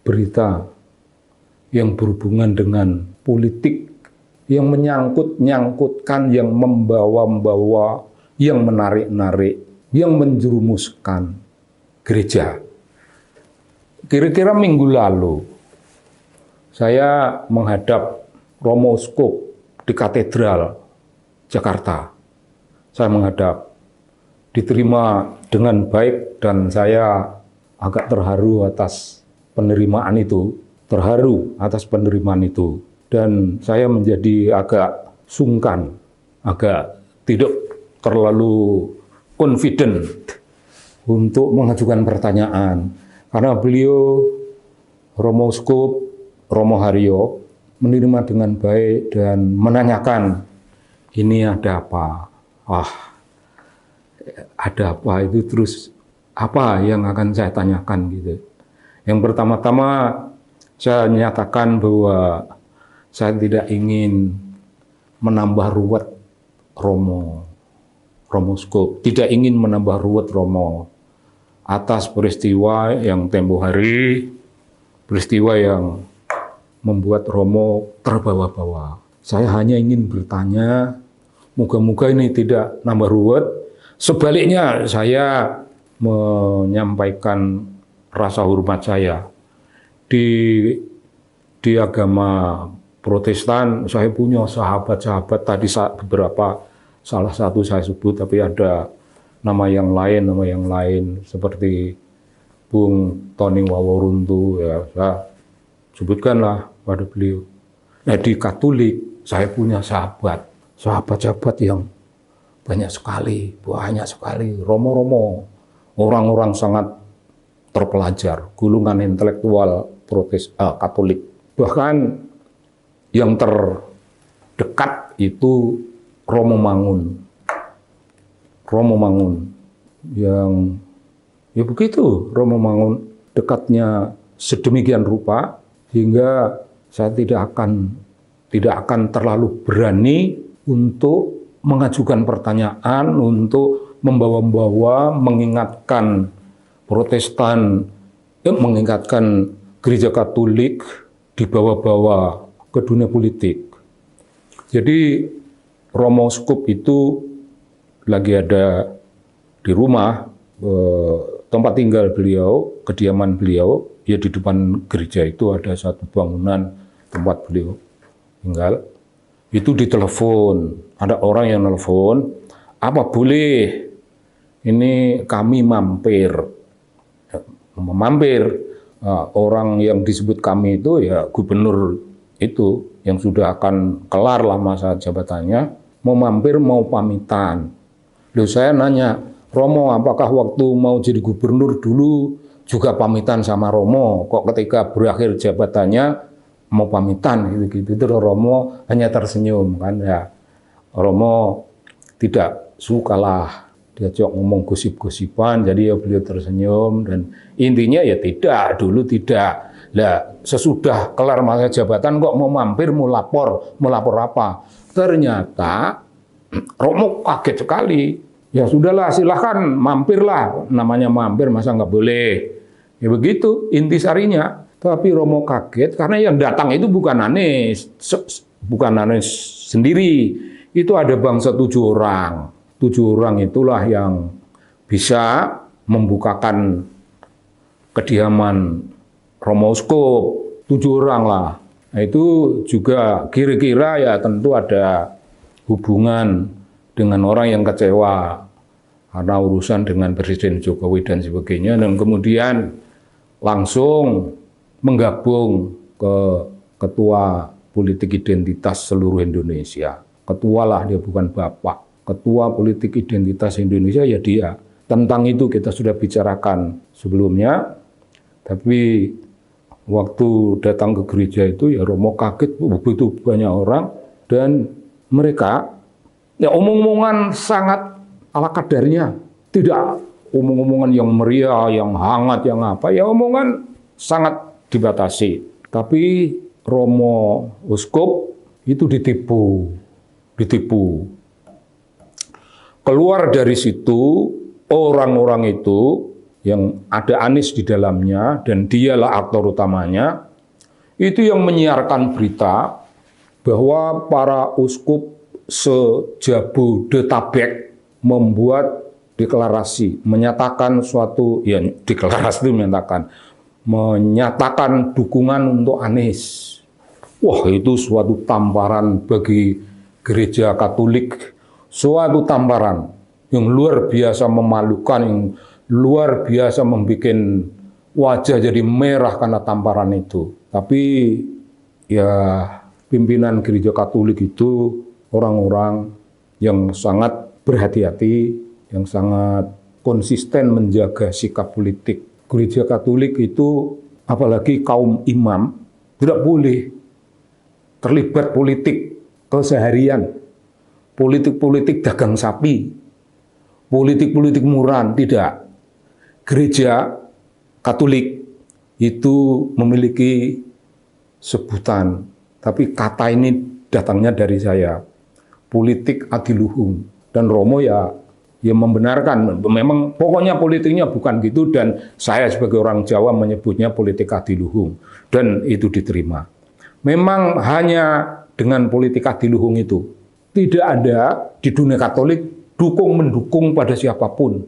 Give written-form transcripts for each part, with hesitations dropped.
berita yang berhubungan dengan politik, yang menyangkut-nyangkutkan, yang membawa-bawa, yang menarik-narik, yang menjerumuskan gereja. Kira-kira minggu lalu, saya menghadap Romo Uskup di Katedral Jakarta. Saya menghadap, diterima dengan baik, dan saya agak terharu atas penerimaan itu. Dan saya menjadi agak sungkan, agak tidak terlalu confident untuk mengajukan pertanyaan. Karena beliau, Romo Uskup, Romo Haryo, menerima dengan baik dan menanyakan, ini ada apa? Ada apa itu, terus apa yang akan saya tanyakan gitu. Yang pertama-tama saya nyatakan bahwa saya tidak ingin menambah ruwet Romo Uskup, tidak ingin menambah ruwet Romo atas peristiwa yang tempo hari, peristiwa yang membuat Romo terbawa-bawa. Saya hanya ingin bertanya, moga-moga ini tidak nambah ruwet. Sebaliknya, saya menyampaikan rasa hormat saya. Di agama Protestan, saya punya sahabat-sahabat, tadi salah satu saya sebut, tapi ada nama yang lain, seperti Bung Tony Waworuntu, ya, saya sebutkanlah pada beliau. Nah, di Katolik, saya punya sahabat-sahabat yang banyak sekali, romo-romo, orang-orang sangat terpelajar, golongan intelektual Katolik. Bahkan yang terdekat itu Romo Mangun, yang ya begitu, Romo Mangun dekatnya sedemikian rupa sehingga saya tidak akan terlalu berani untuk mengajukan pertanyaan, untuk membawa-bawa, mengingatkan Protestan, mengingatkan Gereja Katolik dibawa-bawa ke dunia politik. Jadi Romo Uskup itu lagi ada di rumah, tempat tinggal beliau, kediaman beliau, ya di depan gereja itu ada satu bangunan tempat beliau tinggal. Itu ditelepon, ada orang yang nelfon, apa boleh ini kami mampir. Orang yang disebut kami itu ya gubernur itu yang sudah akan kelar lah masa jabatannya, mau mampir, mau pamitan. Lalu saya nanya, Romo, apakah waktu mau jadi gubernur dulu juga pamitan sama Romo? Kok ketika berakhir jabatannya mau pamitan gitu-gitu? Terus Romo hanya tersenyum kan ya. Romo tidak sukalah diajak ngomong gosip-gosipan, jadi ya beliau tersenyum, dan intinya ya dulu tidak. Lah, sesudah kelar masa jabatan kok mau mampir, mau lapor apa? Ternyata Romo kaget sekali. Ya sudahlah, silahkan mampirlah, namanya mampir masa nggak boleh. Ya begitu intisarinya. Tapi Romo kaget karena yang datang itu bukan Anies sendiri. Itu ada bangsa 7 orang. 7 orang itulah yang bisa membukakan kediaman Romo Uskup. 7 orang lah. Nah, itu juga kira-kira ya tentu ada hubungan dengan orang yang kecewa karena urusan dengan Presiden Jokowi dan sebagainya, dan kemudian langsung menggabung ke Ketua Politik Identitas seluruh Indonesia. Ketua lah dia, bukan bapak. Ketua Politik Identitas Indonesia ya dia. Tentang itu kita sudah bicarakan sebelumnya, tapi waktu datang ke gereja itu ya Romo kaget, begitu banyak orang, dan mereka ya omong-omongan sangat ala kadarnya, tidak omong-omongan yang meriah, yang hangat, yang apa, ya omongan sangat dibatasi. Tapi Romo Uskup itu ditipu. Keluar dari situ, orang-orang itu yang ada Anies di dalamnya, dan dialah aktor utamanya, itu yang menyiarkan berita bahwa para uskup se-Jabodetabek membuat deklarasi, menyatakan suatu, ya deklarasi itu menyatakan dukungan untuk Anies. Wah, itu suatu tamparan bagi gereja Katolik, suatu tamparan yang luar biasa memalukan, yang luar biasa membuat wajah jadi merah karena tamparan itu. Tapi ya pimpinan gereja Katolik itu orang-orang yang sangat berhati-hati, yang sangat konsisten menjaga sikap politik. Gereja Katolik itu, apalagi kaum imam, tidak boleh terlibat politik keseharian, politik-politik dagang sapi, politik-politik murahan, tidak. Gereja Katolik itu memiliki sebutan, tapi kata ini datangnya dari saya, politik adiluhung. Dan Romo ya membenarkan, memang pokoknya politiknya bukan gitu, dan saya sebagai orang Jawa menyebutnya politik adiluhung, dan itu diterima. Memang hanya dengan politik adiluhung itu, tidak ada di dunia Katolik dukung-mendukung pada siapapun.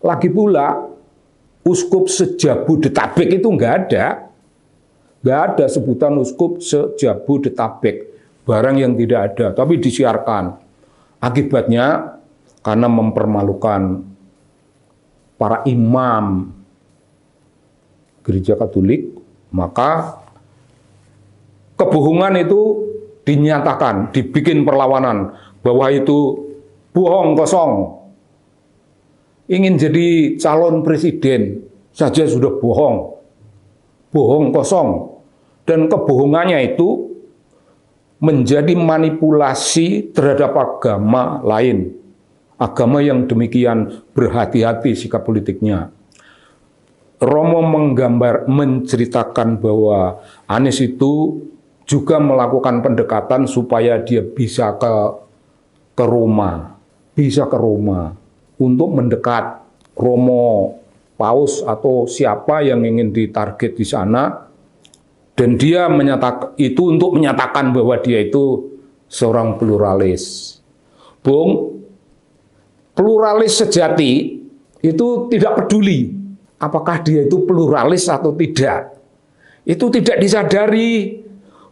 Lagi pula, uskup se-Jabodetabek itu nggak ada. Nggak ada sebutan uskup se-Jabodetabek. Barang yang tidak ada, tapi disiarkan. Akibatnya, karena mempermalukan para imam gereja Katolik, maka kebohongan itu dinyatakan, dibikin perlawanan, bahwa itu bohong kosong. Ingin jadi calon presiden saja sudah bohong, bohong kosong. Dan kebohongannya itu menjadi manipulasi terhadap agama lain. Agama yang demikian berhati-hati sikap politiknya. Romo menceritakan bahwa Anies itu juga melakukan pendekatan supaya dia bisa ke Roma, untuk mendekat Romo Paus atau siapa yang ingin ditarget di sana, dan dia menyatakan itu untuk menyatakan bahwa dia itu seorang pluralis. Bung, pluralis sejati itu tidak peduli apakah dia itu pluralis atau tidak. Itu tidak disadari.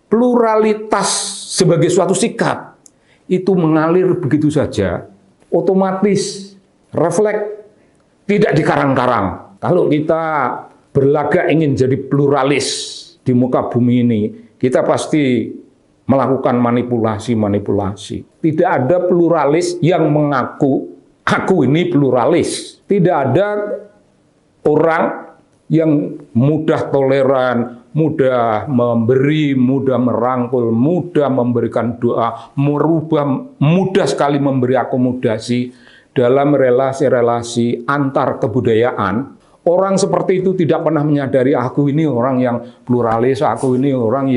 Pluralitas sebagai suatu sikap itu mengalir begitu saja, otomatis refleks, tidak dikarang-karang. Kalau kita berlagak ingin jadi pluralis di muka bumi ini, kita pasti melakukan manipulasi-manipulasi. Tidak ada pluralis yang mengaku, aku ini pluralis. Tidak ada orang yang mudah toleran, mudah memberi, mudah merangkul, mudah memberikan doa, mudah sekali memberi akomodasi dalam relasi-relasi antar kebudayaan. Orang seperti itu tidak pernah menyadari aku ini orang yang pluralis, aku ini orang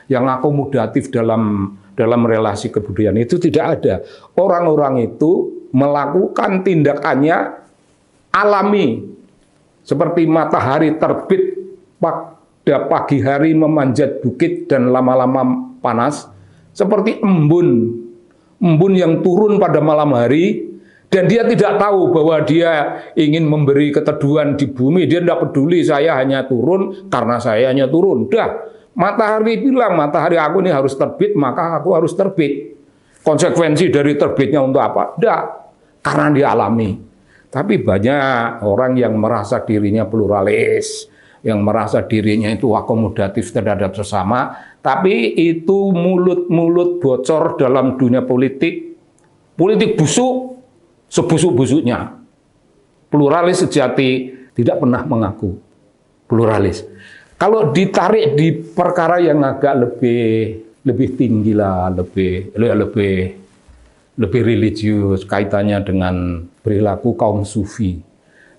yang akomodatif dalam relasi kebudayaan. Itu tidak ada. Orang-orang itu melakukan tindakannya alami, seperti matahari terbit pada pagi hari memanjat bukit dan lama-lama panas, seperti embun yang turun pada malam hari, dan dia tidak tahu bahwa dia ingin memberi keteduhan di bumi. Dia tidak peduli, saya hanya turun karena saya hanya turun. Dah, matahari bilang, matahari aku ini harus terbit, maka aku harus terbit. Konsekuensi dari terbitnya untuk apa? Tidak, karena dia alami. Tapi banyak orang yang merasa dirinya pluralis, yang merasa dirinya itu akomodatif terhadap sesama, tapi itu mulut-mulut bocor dalam dunia politik. Politik busuk, sebusuk-busuknya. Pluralis sejati tidak pernah mengaku pluralis. Kalau ditarik di perkara yang agak lebih tinggi lah, lebih religius, kaitannya dengan perilaku kaum sufi.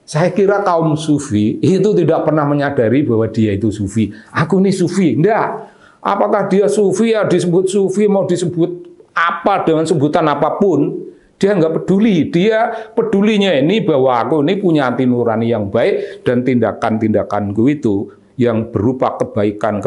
Saya kira kaum sufi itu tidak pernah menyadari bahwa dia itu sufi. Aku ini sufi. Enggak. Apakah dia sufi, ya disebut sufi, mau disebut apa dengan sebutan apapun, Dia nggak peduli, dia pedulinya ini bahwa aku ini punya hati nurani yang baik dan tindakan-tindakanku itu yang berupa kebaikan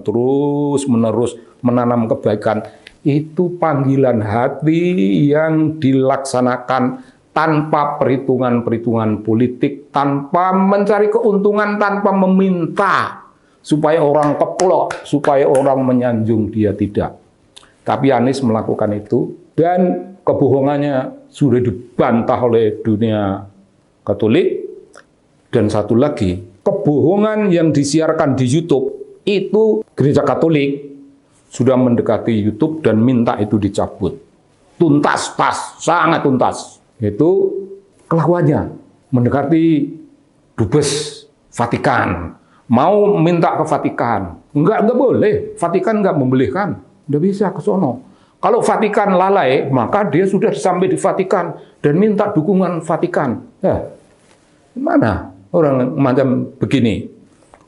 terus-menerus menanam kebaikan. Itu panggilan hati yang dilaksanakan tanpa perhitungan-perhitungan politik, tanpa mencari keuntungan, tanpa meminta supaya orang keplok, supaya orang menyanjung dia, tidak. Tapi Anies melakukan itu dan kebohongannya sudah dibantah oleh dunia Katolik. Dan satu lagi, kebohongan yang disiarkan di YouTube itu Gereja Katolik sudah mendekati YouTube dan minta itu dicabut. Tuntas, sangat tuntas. Itu kelakuannya mendekati Dubes Vatikan. Mau minta ke Vatikan. Enggak boleh. Vatikan enggak membolehkan. Enggak bisa ke sono. Kalau Vatikan lalai, maka dia sudah sampai di Vatikan dan minta dukungan Vatikan. Ya, gimana orang macam begini?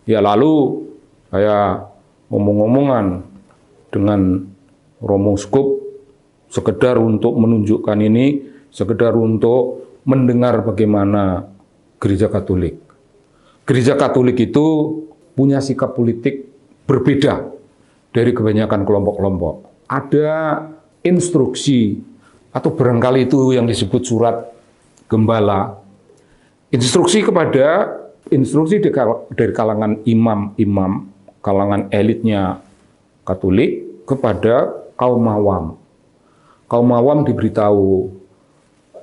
Ya lalu saya ngomong-ngomongan dengan Romo Uskup sekedar untuk menunjukkan ini, sekedar untuk mendengar bagaimana Gereja Katolik. Gereja Katolik itu punya sikap politik berbeda dari kebanyakan kelompok-kelompok. Ada instruksi atau barangkali itu yang disebut surat gembala, instruksi dari kalangan imam-imam, kalangan elitnya Katolik kepada kaum awam. Kaum awam diberitahu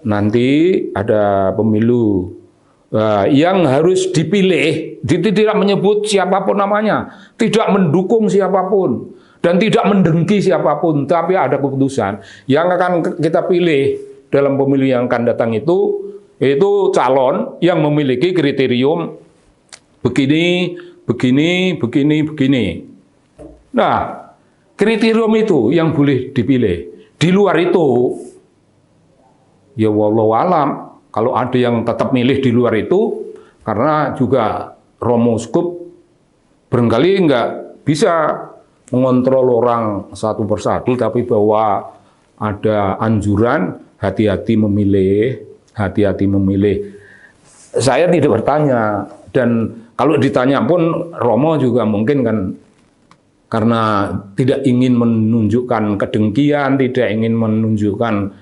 nanti ada pemilu yang harus dipilih, tidak menyebut siapapun namanya, tidak mendukung siapapun, dan tidak mendengki siapapun, tapi ada keputusan yang akan kita pilih dalam pemilu yang akan datang itu calon yang memiliki kriterium begini. Nah, kriterium itu yang boleh dipilih. Di luar itu, ya wallahu alam, kalau ada yang tetap milih di luar itu, karena juga Romo Uskup barangkali nggak bisa mengontrol orang satu persatu, tapi bahwa ada anjuran hati-hati memilih. Saya tidak bertanya, dan kalau ditanya pun Romo juga mungkin kan karena tidak ingin menunjukkan kedengkian, tidak ingin menunjukkan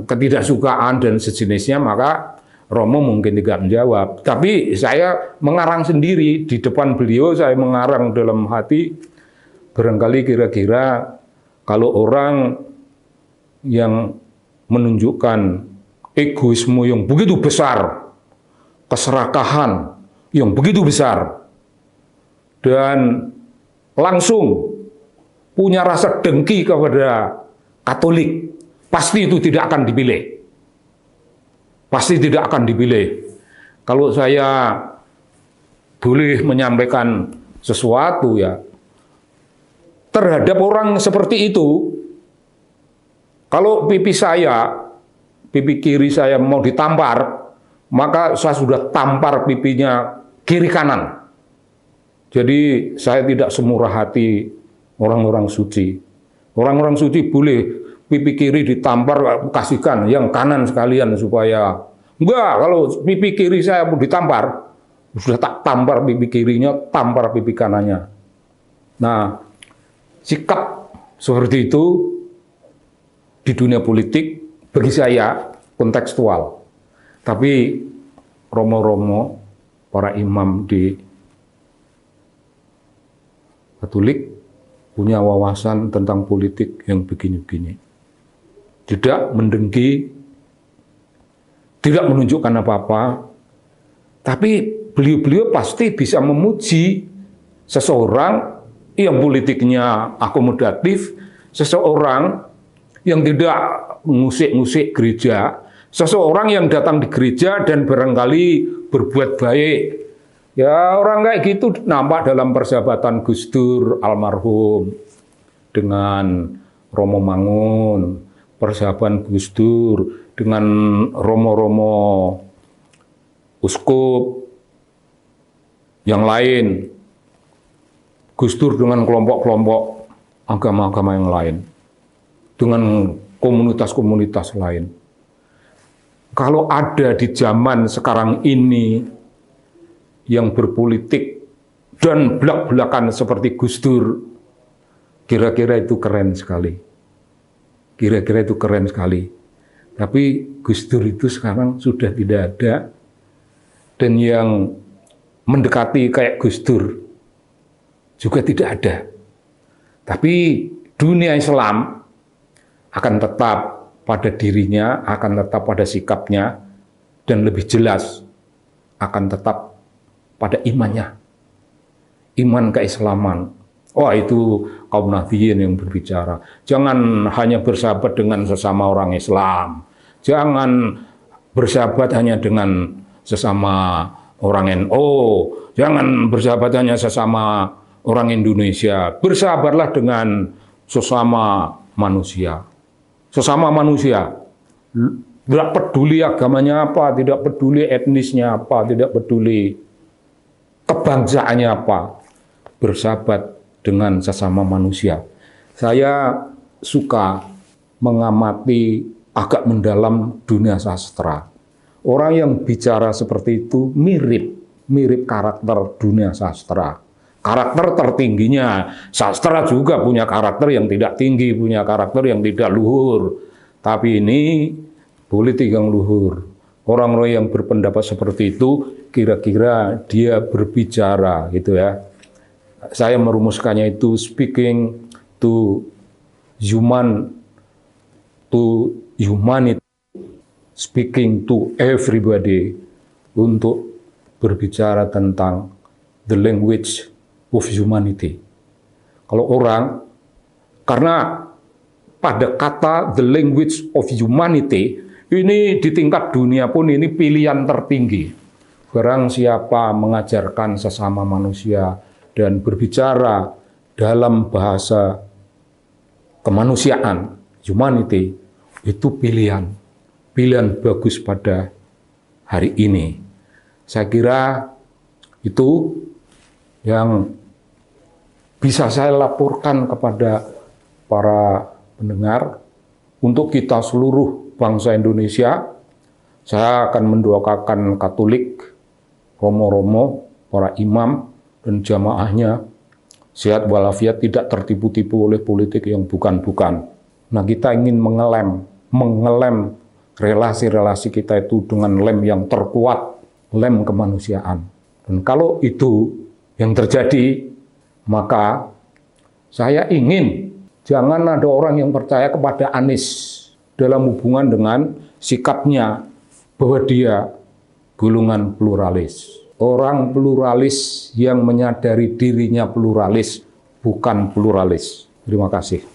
ketidaksukaan dan sejenisnya, maka Romo mungkin tidak menjawab. Tapi saya mengarang sendiri di depan beliau, saya mengarang dalam hati, barangkali kira-kira kalau orang yang menunjukkan egoisme yang begitu besar, keserakahan yang begitu besar, dan langsung punya rasa dengki kepada Katolik, pasti itu tidak akan dipilih. Pasti tidak akan dipilih. Kalau saya boleh menyampaikan sesuatu ya, terhadap orang seperti itu, kalau pipi kiri saya mau ditampar, maka saya sudah tampar pipinya kiri kanan. Jadi saya tidak semurah hati orang-orang suci. Orang-orang suci boleh pipi kiri ditampar, kasihkan yang kanan sekalian supaya enggak, kalau pipi kiri saya mau ditampar, sudah tak tampar pipi kirinya, tampar pipi kanannya. Nah, sikap seperti itu di dunia politik bagi saya kontekstual. Tapi romo-romo, para imam di Katolik punya wawasan tentang politik yang begini-begini. Tidak mendengki, tidak menunjukkan apa-apa, tapi beliau-beliau pasti bisa memuji seseorang yang politiknya akomodatif, seseorang yang tidak ngusik-ngusik gereja, seseorang yang datang di gereja dan barangkali berbuat baik. Ya orang kayak gitu nampak dalam persahabatan Gus Dur almarhum dengan Romo Mangun, persahabatan Gus Dur dengan romo-romo uskup yang lain, Gus Dur dengan kelompok-kelompok agama-agama yang lain, dengan komunitas-komunitas lain. Kalau ada di zaman sekarang ini yang berpolitik dan belak-belakan seperti Gus Dur, kira-kira itu keren sekali. Kira-kira itu keren sekali. Tapi Gus Dur itu sekarang sudah tidak ada. Dan yang mendekati kayak Gus Dur juga tidak ada. Tapi dunia Islam akan tetap pada dirinya, akan tetap pada sikapnya, dan lebih jelas akan tetap pada imannya. Iman keislaman. Wah, itu kaum Nahdliyin yang berbicara. Jangan hanya bersahabat dengan sesama orang Islam. Jangan bersahabat hanya dengan sesama orang NU. Jangan bersahabat hanya sesama orang Indonesia. Bersahabatlah dengan sesama manusia. Sesama manusia, tidak peduli agamanya apa, tidak peduli etnisnya apa, tidak peduli kebangsaannya apa, bersahabat dengan sesama manusia. Saya suka mengamati agak mendalam dunia sastra. Orang yang bicara seperti itu mirip karakter dunia sastra. Karakter tertingginya, sastra juga punya karakter yang tidak tinggi, punya karakter yang tidak luhur. Tapi ini politik yang luhur. Orang-orang yang berpendapat seperti itu, kira-kira dia berbicara, gitu ya. Saya merumuskannya itu speaking to humanity, speaking to everybody, untuk berbicara tentang the language of humanity. Kalau orang, karena pada kata the language of humanity, ini di tingkat dunia pun ini pilihan tertinggi. Barang siapa mengajarkan sesama manusia dan berbicara dalam bahasa kemanusiaan, humanity, itu pilihan bagus pada hari ini. Saya kira itu yang bisa saya laporkan kepada para pendengar. Untuk kita seluruh bangsa Indonesia, saya akan mendoakan Katolik, romo-romo, para imam, dan jamaahnya sehat walafiat, tidak tertipu-tipu oleh politik yang bukan-bukan. Nah, kita ingin mengelem relasi-relasi kita itu dengan lem yang terkuat, lem kemanusiaan. Dan kalau itu yang terjadi, maka saya ingin jangan ada orang yang percaya kepada Anies dalam hubungan dengan sikapnya bahwa dia golongan pluralis. Orang pluralis yang menyadari dirinya pluralis, bukan pluralis. Terima kasih.